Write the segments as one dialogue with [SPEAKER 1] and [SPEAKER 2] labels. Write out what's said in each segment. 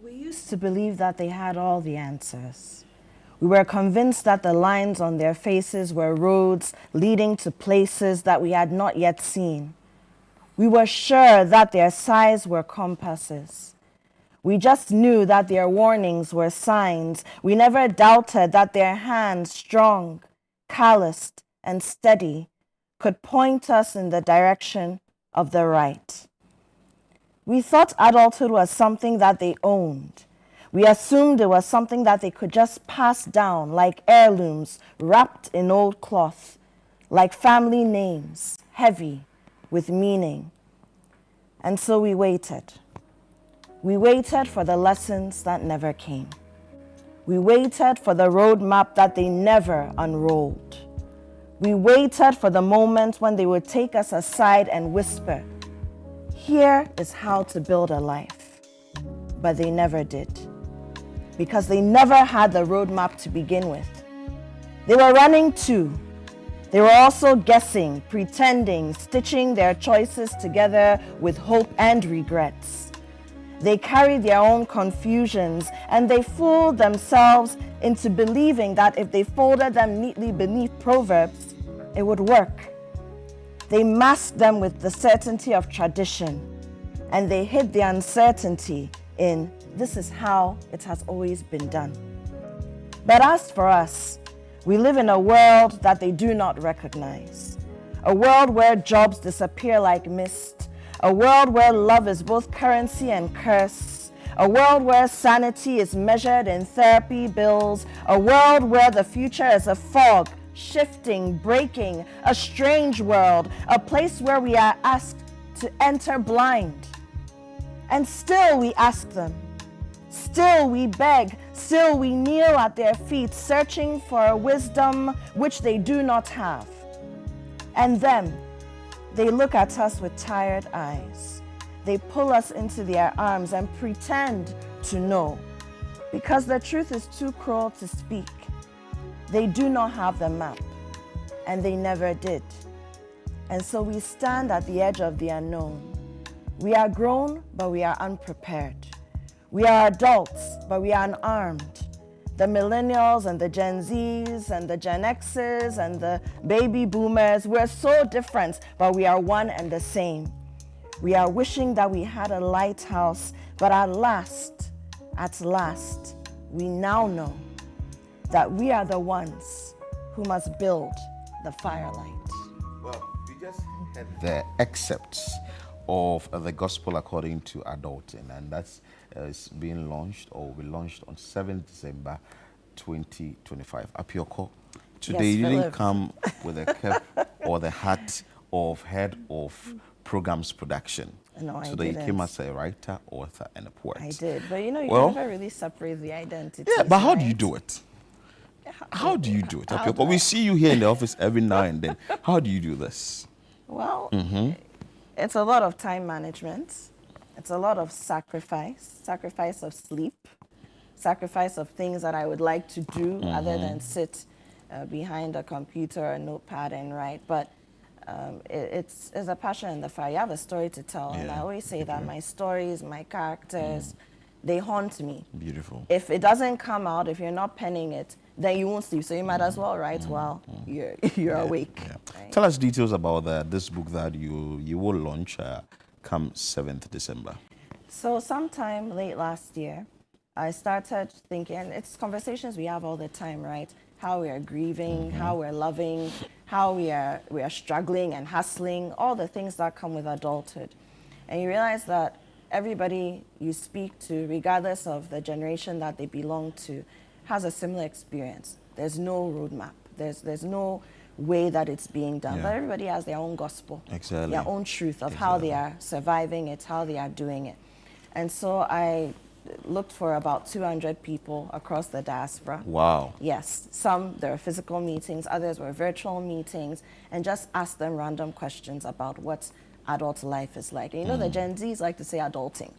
[SPEAKER 1] We used to believe that they had all the answers. We were convinced that the lines on their faces were roads leading to places that we had not yet seen. We were sure that their sighs were compasses. We just knew that their warnings were signs. We never doubted that their hands, strong, calloused, and steady, could point us in the direction of the right. We thought adulthood was something that they owned. We assumed it was something that they could just pass down like heirlooms wrapped in old cloth, like family names, heavy with meaning. And so we waited. We waited for the lessons that never came. We waited for the roadmap that they never unrolled. We waited for the moment when they would take us aside and whisper, "Here is how to build a life." But they never did, because they never had the roadmap to begin with. They were running too. They were also guessing, pretending, stitching their choices together with hope and regrets. They carried their own confusions, and they fooled themselves into believing that if they folded them neatly beneath Proverbs, it would work. They masked them with the certainty of tradition, and they hid the uncertainty in, "This is how it has always been done." But as for us, we live in a world that they do not recognize, a world where jobs disappear like mist, a world where love is both currency and curse, a world where sanity is measured in therapy bills, a world where the future is a fog, shifting, breaking, a strange world, a place where we are asked to enter blind. And still we ask them, still we beg, still we kneel at their feet, searching for a wisdom which they do not have. And then they look at us with tired eyes. They pull us into their arms and pretend to know, because the truth is too cruel to speak. They do not have the map, and they never did. And so we stand at the edge of the unknown. We are grown, but we are unprepared. We are adults, but we are unarmed. The millennials and the Gen Zs and the Gen Xs and the baby boomers, we're so different, but we are one and the same. We are wishing that we had a lighthouse, but at last, we now know that we are the ones who must build the firelight.
[SPEAKER 2] Well, we just had the excerpts of the Gospel According to Adulting, and that's being launched, or will be launched on 7th December 2025. Apioko, today you didn't come with a cap or the hat of head of programs production.
[SPEAKER 1] No, I
[SPEAKER 2] today
[SPEAKER 1] didn't.
[SPEAKER 2] You came as a writer, author, and a poet.
[SPEAKER 1] I did, but you know, you can never really separate the identities.
[SPEAKER 2] Yeah, but how do you
[SPEAKER 1] right?
[SPEAKER 2] do it? How do you do it? Apioko, we see you here in the office every now and then. How do you do this?
[SPEAKER 1] Well, it's a lot of time management. It's a lot of sacrifice of sleep, sacrifice of things that I would like to do other than sit behind a computer or a notepad and write. But it's a passion in the fire. You have a story to tell, and I always say that my stories, my characters, they haunt me.
[SPEAKER 2] Beautiful.
[SPEAKER 1] If it doesn't come out, if you're not penning it, then you won't sleep. So you might as well write while you're awake.
[SPEAKER 2] Yeah.
[SPEAKER 1] Right?
[SPEAKER 2] Tell us details about this book that you will launch come 7th December.
[SPEAKER 1] So sometime late last year, I started thinking, and it's conversations we have all the time, right? How we are grieving, how we're loving, how we are struggling and hustling, all the things that come with adulthood. And you realize that everybody you speak to, regardless of the generation that they belong to, has a similar experience. There's no roadmap. There's no way that it's being done. But everybody has their own gospel, their own truth of how they are surviving it, how they are doing it. And so I looked for about 200 people across the diaspora.
[SPEAKER 2] Wow.
[SPEAKER 1] Yes, some there were physical meetings, others were virtual meetings, and just asked them random questions about what adult life is like. And you know, the Gen Zs like to say adulting,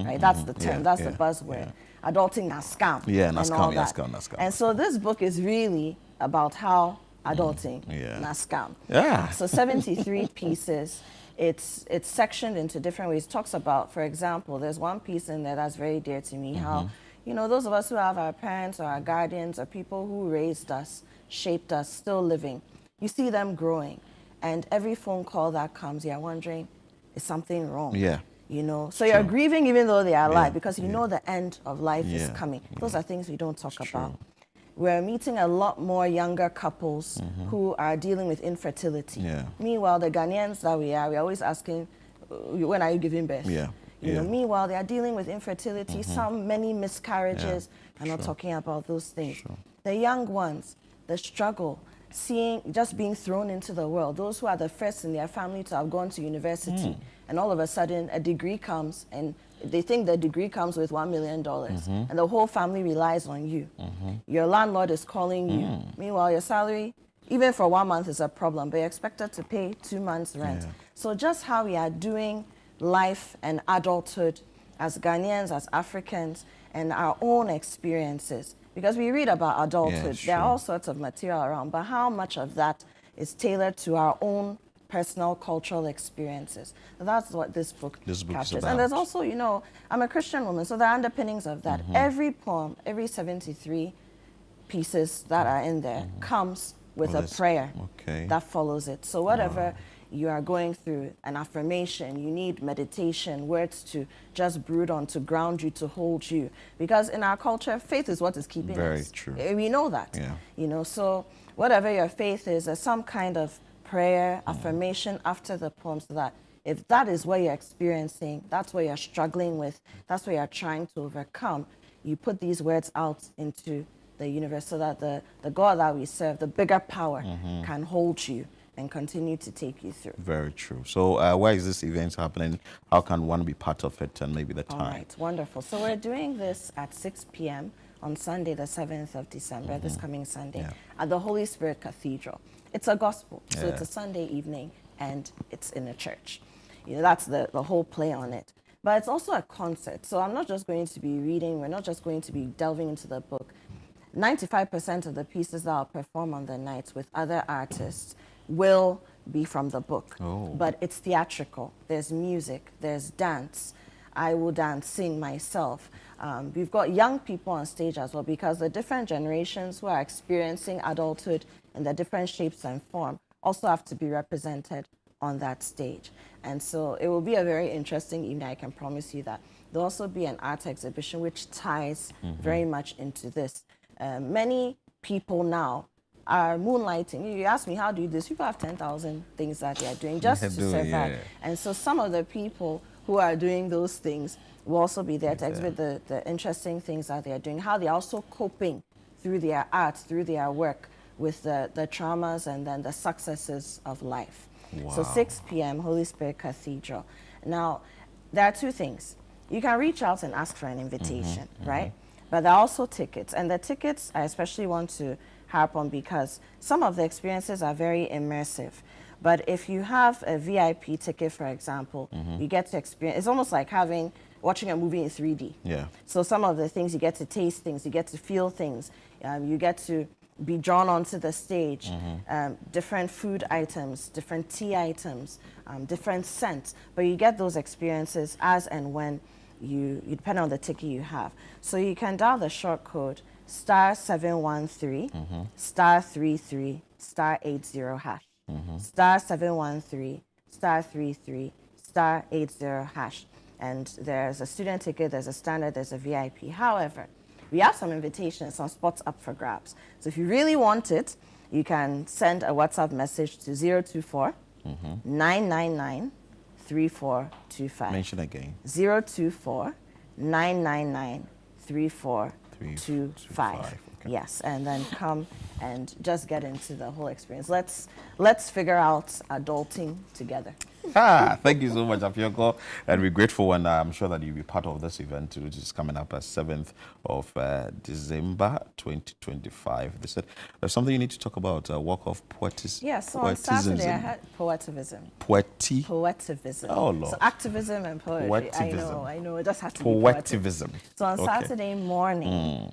[SPEAKER 1] right? That's the term, that's the buzzword. Adulting na scam.
[SPEAKER 2] Yeah, na
[SPEAKER 1] and
[SPEAKER 2] scam,
[SPEAKER 1] all
[SPEAKER 2] yeah,
[SPEAKER 1] that.
[SPEAKER 2] scam, na scam.
[SPEAKER 1] And so this book is really about how adulting na scam.
[SPEAKER 2] Yeah.
[SPEAKER 1] So 73 pieces. it's sectioned into different ways. It talks about, for example, there's one piece in there that's very dear to me, how, you know, those of us who have our parents or our guardians or people who raised us, shaped us, still living, you see them growing. And every phone call that comes, you're wondering, is something wrong?
[SPEAKER 2] Yeah.
[SPEAKER 1] You know, so you're grieving even though they are alive, because you know the end of life is
[SPEAKER 2] Yeah.
[SPEAKER 1] coming. Those are things we don't talk about.
[SPEAKER 2] True.
[SPEAKER 1] We're meeting a lot more younger couples who are dealing with infertility.
[SPEAKER 2] Yeah.
[SPEAKER 1] Meanwhile, the Ghanaians that we're always asking, when are you giving birth?
[SPEAKER 2] Yeah.
[SPEAKER 1] You know, meanwhile, they are dealing with infertility, many miscarriages.
[SPEAKER 2] Yeah.
[SPEAKER 1] I'm not talking about those things.
[SPEAKER 2] Sure.
[SPEAKER 1] The young ones, the struggle, just being thrown into the world, those who are the first in their family to have gone to university, and all of a sudden a degree comes, and they think the degree comes with $1 million, and the whole family relies on you. Your landlord is calling you. Meanwhile, your salary, even for 1 month, is a problem, but you're expected to pay 2 months' rent.
[SPEAKER 2] Yeah.
[SPEAKER 1] So just how we are doing life and adulthood as Ghanaians, as Africans, and our own experiences. Because we read about adulthood, there are all sorts of material around, but how much of that is tailored to our own personal cultural experiences? That's what this book captures. And there's also, you know, I'm a Christian woman, so there are underpinnings of that. Every poem, every 73 pieces that are in there comes with a prayer that follows it. So whatever you are going through, an affirmation, you need meditation, words to just brood on, to ground you, to hold you. Because in our culture, faith is what is keeping us.
[SPEAKER 2] Very true.
[SPEAKER 1] We know that.
[SPEAKER 2] Yeah.
[SPEAKER 1] You know, so whatever your faith is, there's some kind of prayer, affirmation after the poem, so that if that is what you're experiencing, that's what you're struggling with, that's what you're trying to overcome, you put these words out into the universe so that the God that we serve, the bigger power, can hold you and continue to take you through.
[SPEAKER 2] Very true. So where is this event happening? How can one be part of it, and maybe the time?
[SPEAKER 1] All right, wonderful. So we're doing this at 6 p.m. on Sunday, the 7th of December, this coming Sunday, at the Holy Spirit Cathedral. It's a gospel, so it's a Sunday evening, and it's in a church. You know, that's the whole play on it. But it's also a concert, so I'm not just going to be reading, we're not just going to be delving into the book. 95% of the pieces that I'll perform on the night with other artists will be from the book. But it's theatrical. There's music, there's dance. I will dance, sing myself. We've got young people on stage as well, because the different generations who are experiencing adulthood in the different shapes and form also have to be represented on that stage. And so it will be a very interesting evening, I can promise you that. There'll also be an art exhibition which ties very much into this. Many people now are moonlighting. You ask me, how do you do this? People have 10,000 things that they are doing just to survive. And so some of the people who are doing those things will also be there to exhibit the interesting things that they are doing, how they're also coping through their art, through their work, with the traumas and then the successes of life. So 6 p.m., Holy Spirit Cathedral. Now, there are two things. You can reach out and ask for an invitation, right? But there are also tickets. And the tickets I especially want to harp on, because some of the experiences are very immersive. But if you have a VIP ticket, for example, you get to experience, it's almost like watching a movie in 3D. So some of the things, you get to taste things, you get to feel things, you get to be drawn onto the stage, different food items, different tea items, different scents. But you get those experiences as and when you depend on the ticket you have. So you can dial the short code *713 *33 *80#. *713 *33 *80#. And there's a student ticket, there's a standard, there's a VIP. However, we have some invitations, some spots up for grabs. So if you really want it, you can send a WhatsApp message to 024 999 3425.
[SPEAKER 2] Mention again.
[SPEAKER 1] 024 999 3425.
[SPEAKER 2] Okay.
[SPEAKER 1] Yes, and then come and just get into the whole experience. Let's figure out adulting together.
[SPEAKER 2] Thank you so much, Afioko, and we're grateful, and I'm sure that you'll be part of this event, which is coming up at 7th of December 2025. They said there's something you need to talk about, walk of poetism.
[SPEAKER 1] Yes, so on Saturday I had poetivism. Poetivism.
[SPEAKER 2] Oh, Lord.
[SPEAKER 1] So activism and poetry.
[SPEAKER 2] Poetivism.
[SPEAKER 1] I know, it just has to be
[SPEAKER 2] Poetivism.
[SPEAKER 1] So on Saturday morning,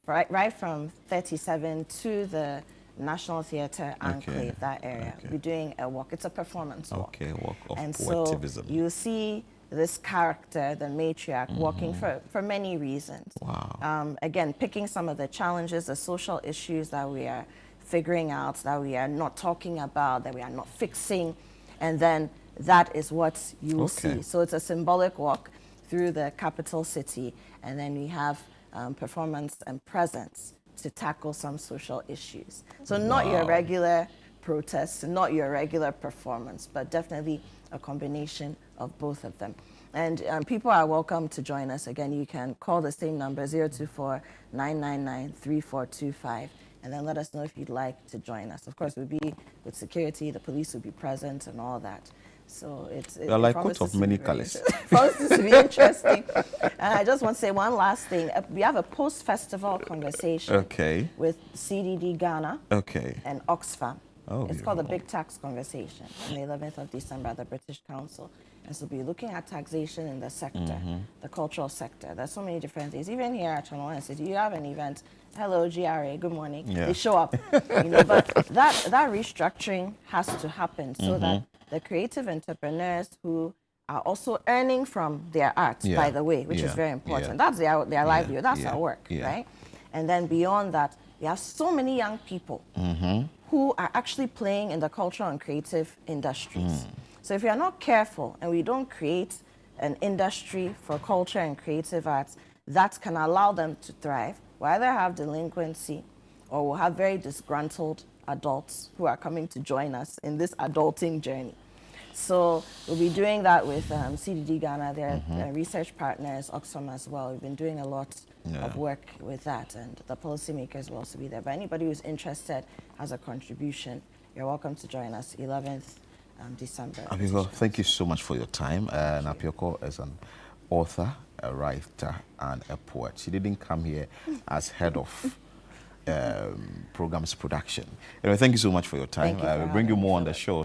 [SPEAKER 1] right from 37 to the National Theatre, Enclave, that area. We'll be doing a walk. It's a performance walk.
[SPEAKER 2] Okay, walk of
[SPEAKER 1] and
[SPEAKER 2] poetivism.
[SPEAKER 1] So you'll see this character, the matriarch, walking for many reasons.
[SPEAKER 2] Wow.
[SPEAKER 1] Again, picking some of the challenges, the social issues that we are figuring out, that we are not talking about, that we are not fixing, and then that is what you will see. So it's a symbolic walk through the capital city, and then we have performance and presence to tackle some social issues. So not your regular protest, not your regular performance, but definitely a combination of both of them. And people are welcome to join us. Again, you can call the same number, 024-999-3425, and then let us know if you'd like to join us. Of course, we'll be with security, the police will be present and all that. So it's
[SPEAKER 2] like coat of many colors.
[SPEAKER 1] Promises to be interesting. And I just want to say one last thing. We have a post-festival conversation with CDD Ghana and Oxfam. It's called the Big Tax Conversation on the 11th of December at the British Council. And so we'll be looking at taxation in the sector, the cultural sector. There's so many different things. Even here at ChannelOne City, you have an event. Hello, GRA, good morning. They show up. But that restructuring has to happen so that the creative entrepreneurs who are also earning from their arts, by the way, which is very important. That's their livelihood. That's our work, right? And then beyond that, we have so many young people who are actually playing in the cultural and creative industries. So if we are not careful and we don't create an industry for culture and creative arts that can allow them to thrive, we'll either have delinquency or we'll have very disgruntled adults who are coming to join us in this adulting journey. So we'll be doing that with CDD Ghana, their research partners, Oxfam as well. We've been doing a lot of work with that, and the policymakers will also be there. But anybody who's interested has a contribution, you're welcome to join us 11th December.
[SPEAKER 2] Apioko, thank you so much for your time. And Apioko is an author, a writer, and a poet. She didn't come here as head of programs production. Anyway, thank you so much for your time. We'll bring you more on the show.